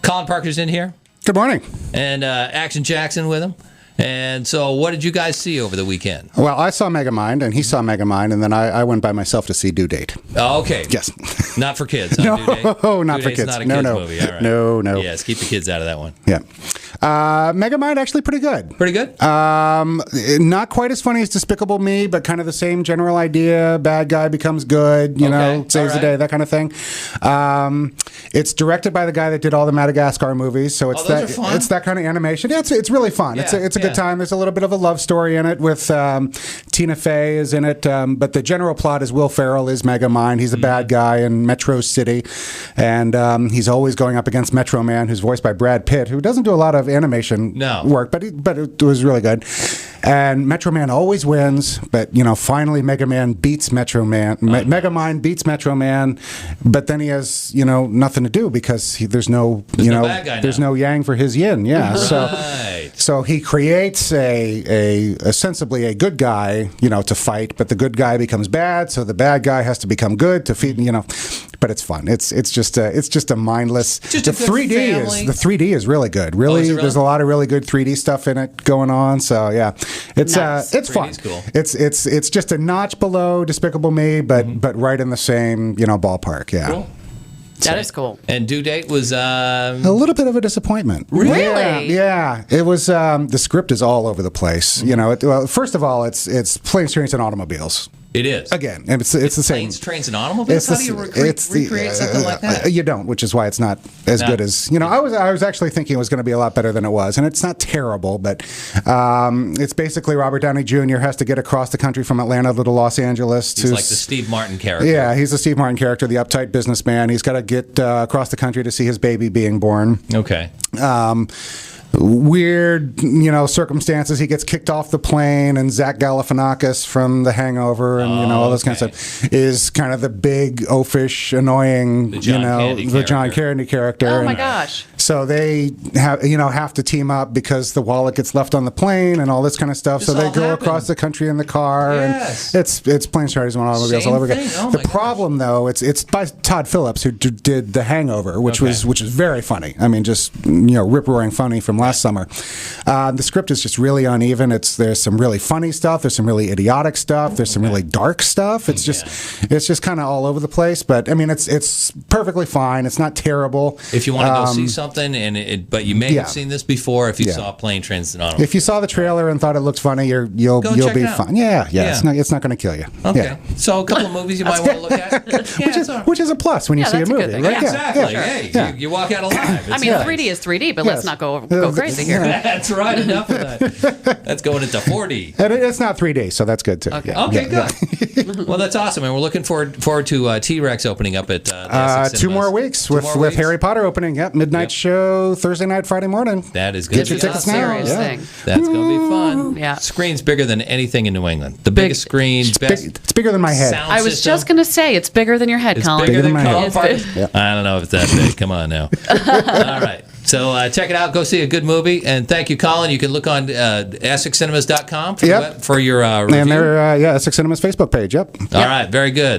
Colin Parker's in here. Good morning. And Action Jackson with him. And so what did you guys see over the weekend? Well, I saw Megamind, and he saw Megamind, and then I went by myself to see Due Date. Oh, okay. Yes. Not for kids, huh? No, not for Due Date's kids. not a No, kids no. movie. All right. No. Yes, keep the kids out of that one. Yeah. Megamind, actually pretty good. Pretty good? Not quite as funny as Despicable Me, but kind of the same general idea. Bad guy becomes good, you know, saves the day, that kind of thing. It's directed by the guy that did all the Madagascar movies, so it's it's that kind of animation. Yeah, it's really fun. Yeah, it's a good time. There's a little bit of a love story in it with Tina Fey is in it, but the general plot is Will Ferrell is Megamind. He's a bad guy in Metro City, and he's always going up against Metro Man, who's voiced by Brad Pitt, who doesn't do a lot of animation work, but it was really good. And Metro Man always wins, but finally Megamind beats Metro Man. Megamind beats Metro Man, but then he has nothing to do because there's no there's no yang for his yin. Yeah, so he creates a ostensibly a good guy to fight, but the good guy becomes bad, so the bad guy has to become good to feed But it's fun. It's just a mindless. Just the a good 3D is really good. Really, there's a lot of really good 3D stuff in it going on. So yeah, it's fun. Cool. It's just a notch below Despicable Me, but right in the same ballpark. Yeah. Cool. That is cool. And Due Date was a little bit of a disappointment. Really? Yeah. It was. The script is all over the place. Well, first of all, it's planes, trains, and automobiles. It is. Again, it's the same. Planes, trains, and automobiles? How do you recreate something like that? You don't, which is why it's not as good as... I was actually thinking it was going to be a lot better than it was, and it's not terrible, but it's basically Robert Downey Jr. has to get across the country from Atlanta to Los Angeles. He's like the Steve Martin character. Yeah, he's the Steve Martin character, the uptight businessman. He's got to get across the country to see his baby being born. Okay. Weird, circumstances. He gets kicked off the plane, and Zach Galifianakis from The Hangover, and all this kind of stuff is kind of the big, oafish, annoying, the John Candy character. Oh my gosh! So they have to team up because the wallet gets left on the plane and all this kind of stuff. So they go across the country in the car, and it's planes, trains, and automobiles all over again. The problem, though, it's by Todd Phillips, who did The Hangover, which was very funny. I mean, just rip roaring funny from last summer. The script is just really uneven. There's some really funny stuff. There's some really idiotic stuff. There's some really dark stuff. It's just kind of all over the place. But I mean, it's perfectly fine. It's not terrible. If you want to go see something, but you may have seen this before. If you saw Plane, Trains, and Automobiles. If you saw the trailer and thought it looked funny, you'll be fine. Yeah. It's not going to kill you. Okay. Yeah. So a couple of movies you might want to look at. which is a plus when you see a movie, right? Yeah, exactly. Hey, you walk out alive. I mean, 3D is 3D, but let's not go crazy here. That's right. Enough of that. That's going into 4D. And it's not 3D, so that's good too. Okay. Good. Well, that's awesome, and we're looking forward to T-Rex opening up at the 2 more weeks with Harry Potter opening. Yep, midnight show Thursday night, Friday morning. That is good. Get your tickets now. Thing. That's going to be fun. Yeah. Screen's bigger than anything in New England. The biggest screen. It's bigger than my head. I was just going to say it's bigger than your head, it's Colin. Bigger than my Colin head. Yep. I don't know if it's that big. Come on now. All right. So check it out. Go see a good movie. And thank you, Colin. You can look on EssexCinemas.com for your review. And their Essex Cinemas Facebook page. Yep. All right. Very good.